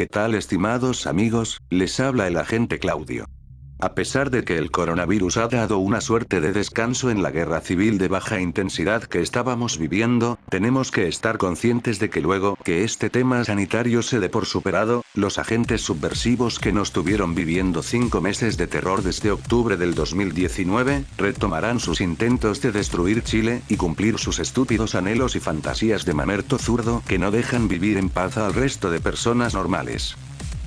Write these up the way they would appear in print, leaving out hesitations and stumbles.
¿Qué tal, estimados amigos? Les habla el agente Claudio. A pesar de que el coronavirus ha dado una suerte de descanso en la guerra civil de baja intensidad que estábamos viviendo, tenemos que estar conscientes de que luego que este tema sanitario se dé por superado, los agentes subversivos que nos tuvieron viviendo 5 meses de terror desde octubre del 2019, retomarán sus intentos de destruir Chile y cumplir sus estúpidos anhelos y fantasías de mamerto zurdo que no dejan vivir en paz al resto de personas normales.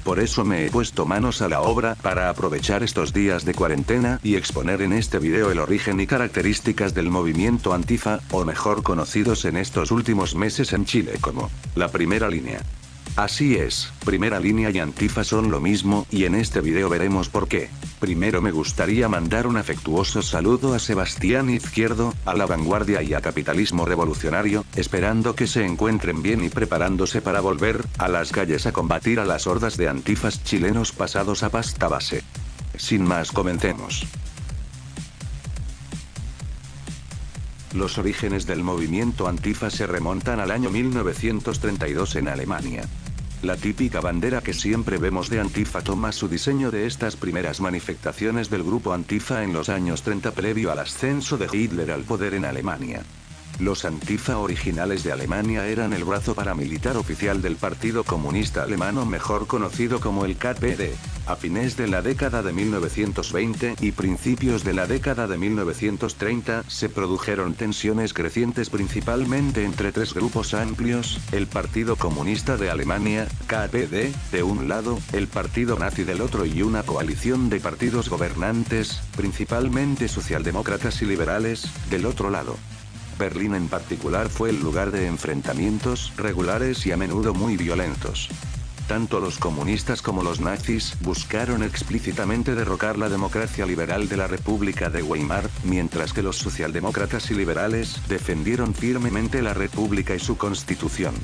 Por eso me he puesto manos a la obra para aprovechar estos días de cuarentena y exponer en este video el origen y características del movimiento Antifa, o mejor conocidos en estos últimos meses en Chile como la primera línea. Así es, primera línea y Antifa son lo mismo, y en este video veremos por qué. Primero me gustaría mandar un afectuoso saludo a Sebastián Izquierdo, a la vanguardia y a Capitalismo Revolucionario, esperando que se encuentren bien y preparándose para volver a las calles a combatir a las hordas de antifas chilenos pasados a pasta base. Sin más, comencemos. Los orígenes del movimiento Antifa se remontan al año 1932 en Alemania. La típica bandera que siempre vemos de Antifa toma su diseño de estas primeras manifestaciones del grupo Antifa en los años 30 previo al ascenso de Hitler al poder en Alemania. Los Antifa originales de Alemania eran el brazo paramilitar oficial del Partido Comunista Alemán, o mejor conocido como el KPD. A fines de la década de 1920 y principios de la década de 1930 se produjeron tensiones crecientes principalmente entre tres grupos amplios: el Partido Comunista de Alemania, KPD, de un lado, el Partido Nazi del otro y una coalición de partidos gobernantes, principalmente socialdemócratas y liberales, del otro lado. Berlín en particular fue el lugar de enfrentamientos regulares y a menudo muy violentos. Tanto los comunistas como los nazis buscaron explícitamente derrocar la democracia liberal de la República de Weimar, mientras que los socialdemócratas y liberales defendieron firmemente la República y su constitución.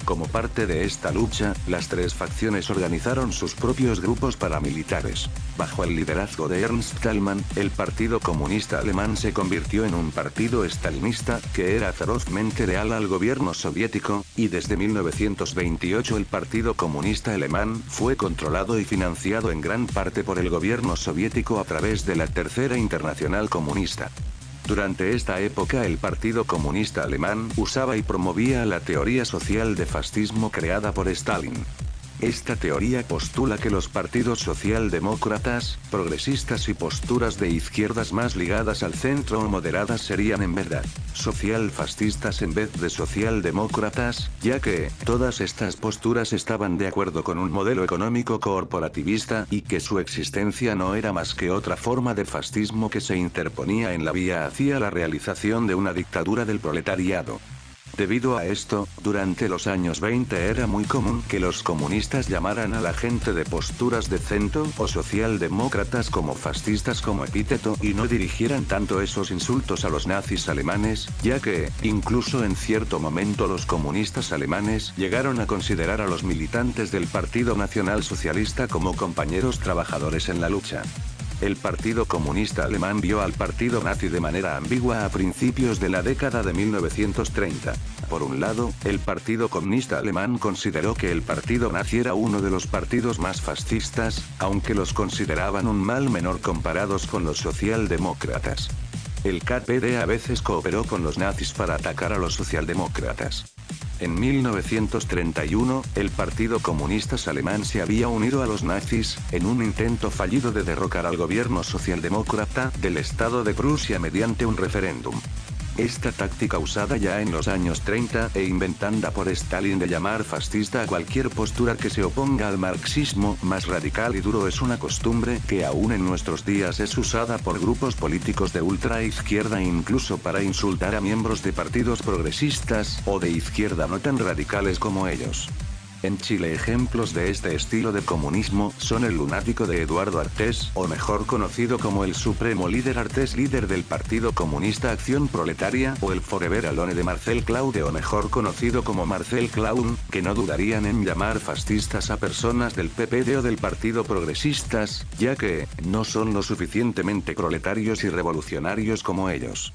Como parte de esta lucha, las tres facciones organizaron sus propios grupos paramilitares. Bajo el liderazgo de Ernst Thälmann, el Partido Comunista Alemán se convirtió en un partido estalinista, que era ferozmente leal al gobierno soviético, y desde 1928 el Partido Comunista Alemán fue controlado y financiado en gran parte por el gobierno soviético a través de la Tercera Internacional Comunista. Durante esta época el Partido Comunista Alemán usaba y promovía la teoría social de fascismo creada por Stalin. Esta teoría postula que los partidos socialdemócratas, progresistas y posturas de izquierdas más ligadas al centro o moderadas serían en verdad socialfascistas en vez de socialdemócratas, ya que todas estas posturas estaban de acuerdo con un modelo económico corporativista y que su existencia no era más que otra forma de fascismo que se interponía en la vía hacia la realización de una dictadura del proletariado. Debido a esto, durante los años 20 era muy común que los comunistas llamaran a la gente de posturas de centro o socialdemócratas como fascistas como epíteto y no dirigieran tanto esos insultos a los nazis alemanes, ya que, incluso en cierto momento los comunistas alemanes llegaron a considerar a los militantes del Partido Nacional Socialista como compañeros trabajadores en la lucha. El Partido Comunista Alemán vio al Partido Nazi de manera ambigua a principios de la década de 1930. Por un lado, el Partido Comunista Alemán consideró que el Partido Nazi era uno de los partidos más fascistas, aunque los consideraban un mal menor comparados con los socialdemócratas. El KPD a veces cooperó con los nazis para atacar a los socialdemócratas. En 1931, el Partido Comunista Alemán se había unido a los nazis, en un intento fallido de derrocar al gobierno socialdemócrata del Estado de Prusia mediante un referéndum. Esta táctica usada ya en los años 30 e inventada por Stalin de llamar fascista a cualquier postura que se oponga al marxismo más radical y duro es una costumbre que aún en nuestros días es usada por grupos políticos de ultraizquierda e incluso para insultar a miembros de partidos progresistas o de izquierda no tan radicales como ellos. En Chile ejemplos de este estilo de comunismo son el lunático de Eduardo Artés, o mejor conocido como el Supremo Líder Artés, líder del Partido Comunista Acción Proletaria, o el Forever Alone de Marcel Claude, o mejor conocido como Marcel Clown, que no dudarían en llamar fascistas a personas del PPD o del Partido Progresistas, ya que no son lo suficientemente proletarios y revolucionarios como ellos.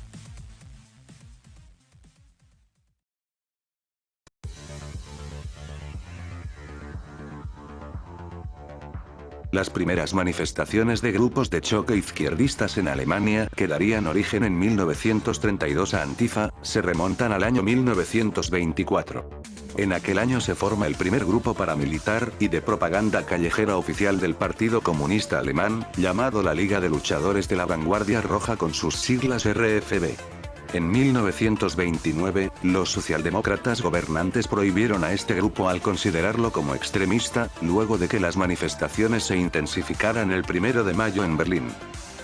Las primeras manifestaciones de grupos de choque izquierdistas en Alemania, que darían origen en 1932 a Antifa, se remontan al año 1924. En aquel año se forma el primer grupo paramilitar y de propaganda callejera oficial del Partido Comunista Alemán, llamado la Liga de Luchadores de la Vanguardia Roja con sus siglas RFB. En 1929, los socialdemócratas gobernantes prohibieron a este grupo al considerarlo como extremista, luego de que las manifestaciones se intensificaran el 1 de mayo en Berlín.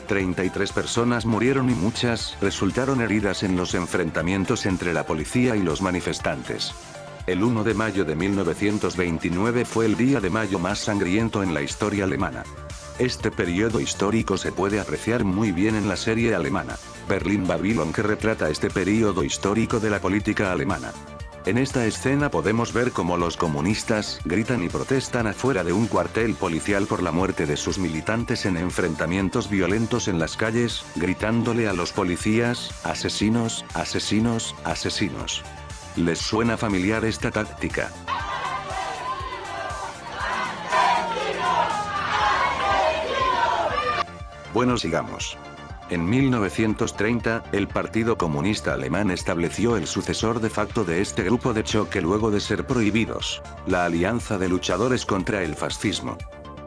33 personas murieron y muchas resultaron heridas en los enfrentamientos entre la policía y los manifestantes. El 1 de mayo de 1929 fue el día de mayo más sangriento en la historia alemana. Este periodo histórico se puede apreciar muy bien en la serie alemana Berlin Babylon, que retrata este periodo histórico de la política alemana. En esta escena podemos ver cómo los comunistas gritan y protestan afuera de un cuartel policial por la muerte de sus militantes en enfrentamientos violentos en las calles, gritándole a los policías: asesinos, asesinos, asesinos. ¿Les suena familiar esta táctica? Bueno, sigamos. En 1930, el Partido Comunista Alemán estableció el sucesor de facto de este grupo de choque luego de ser prohibidos: la Alianza de Luchadores contra el Fascismo.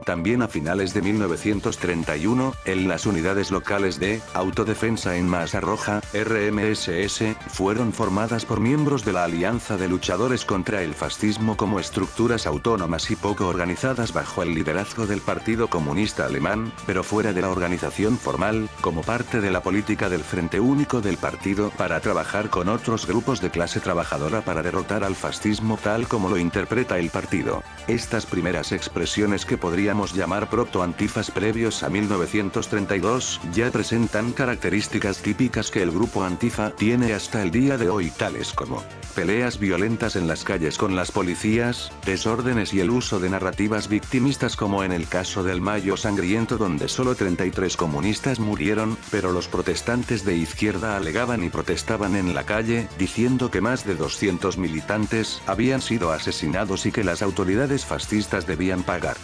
También a finales de 1931, en las unidades locales de Autodefensa en Masa Roja, RMSS, fueron formadas por miembros de la Alianza de Luchadores contra el Fascismo como estructuras autónomas y poco organizadas bajo el liderazgo del Partido Comunista Alemán, pero fuera de la organización formal, como parte de la política del Frente Único del partido para trabajar con otros grupos de clase trabajadora para derrotar al fascismo tal como lo interpreta el partido. Estas primeras expresiones, que podríamos llamar proto-antifas previos a 1932, ya presentan características típicas que el grupo Antifa tiene hasta el día de hoy, tales como peleas violentas en las calles con las policías, desórdenes y el uso de narrativas victimistas, como en el caso del Mayo Sangriento, donde solo 33 comunistas murieron, pero los protestantes de izquierda alegaban y protestaban en la calle, diciendo que más de 200 militantes habían sido asesinados y que las autoridades fascistas debían pagar.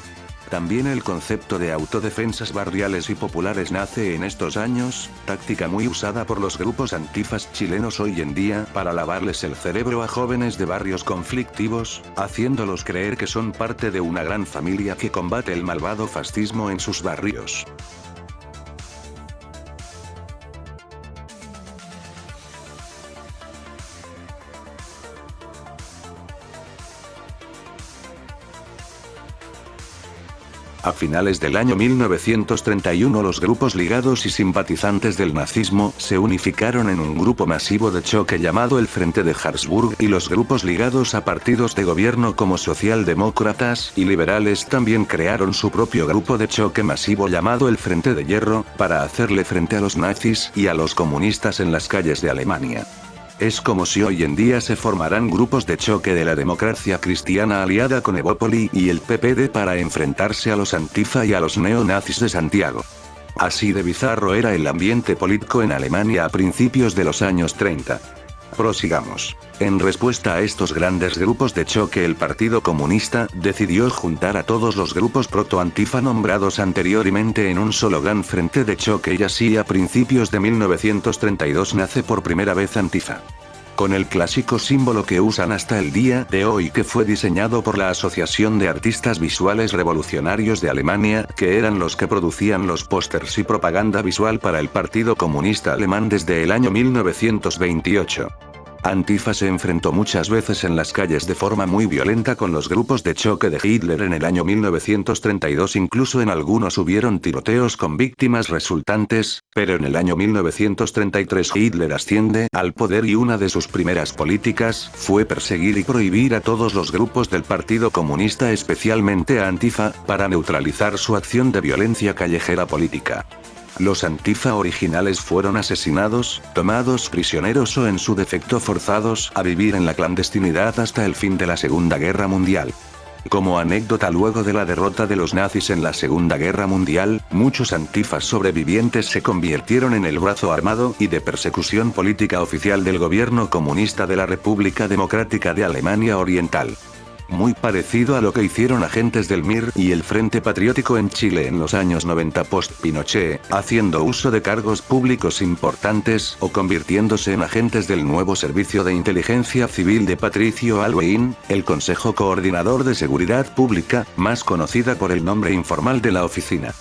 También el concepto de autodefensas barriales y populares nace en estos años, táctica muy usada por los grupos antifas chilenos hoy en día para lavarles el cerebro a jóvenes de barrios conflictivos, haciéndolos creer que son parte de una gran familia que combate el malvado fascismo en sus barrios. A finales del año 1931, los grupos ligados y simpatizantes del nazismo se unificaron en un grupo masivo de choque llamado el Frente de Habsburg, y los grupos ligados a partidos de gobierno como socialdemócratas y liberales también crearon su propio grupo de choque masivo llamado el Frente de Hierro, para hacerle frente a los nazis y a los comunistas en las calles de Alemania. Es como si hoy en día se formaran grupos de choque de la democracia cristiana aliada con Evópoli y el PPD para enfrentarse a los Antifa y a los neonazis de Santiago. Así de bizarro era el ambiente político en Alemania a principios de los años 30. Prosigamos. En respuesta a estos grandes grupos de choque, el Partido Comunista decidió juntar a todos los grupos proto-antifa nombrados anteriormente en un solo gran frente de choque, y así a principios de 1932 nace por primera vez Antifa. Con el clásico símbolo que usan hasta el día de hoy, que fue diseñado por la Asociación de Artistas Visuales Revolucionarios de Alemania, que eran los que producían los pósters y propaganda visual para el Partido Comunista Alemán desde el año 1928. Antifa se enfrentó muchas veces en las calles de forma muy violenta con los grupos de choque de Hitler en el año 1932, incluso en algunos hubieron tiroteos con víctimas resultantes, pero en el año 1933 Hitler asciende al poder y una de sus primeras políticas fue perseguir y prohibir a todos los grupos del Partido Comunista, especialmente a Antifa, para neutralizar su acción de violencia callejera política. Los Antifa originales fueron asesinados, tomados prisioneros o en su defecto forzados a vivir en la clandestinidad hasta el fin de la Segunda Guerra Mundial. Como anécdota, luego de la derrota de los nazis en la Segunda Guerra Mundial, muchos Antifas sobrevivientes se convirtieron en el brazo armado y de persecución política oficial del gobierno comunista de la República Democrática de Alemania Oriental. Muy parecido a lo que hicieron agentes del MIR y el Frente Patriótico en Chile en los años 90 post-Pinochet, haciendo uso de cargos públicos importantes o convirtiéndose en agentes del nuevo Servicio de Inteligencia Civil de Patricio Aylwin, el Consejo Coordinador de Seguridad Pública, más conocida por el nombre informal de la oficina.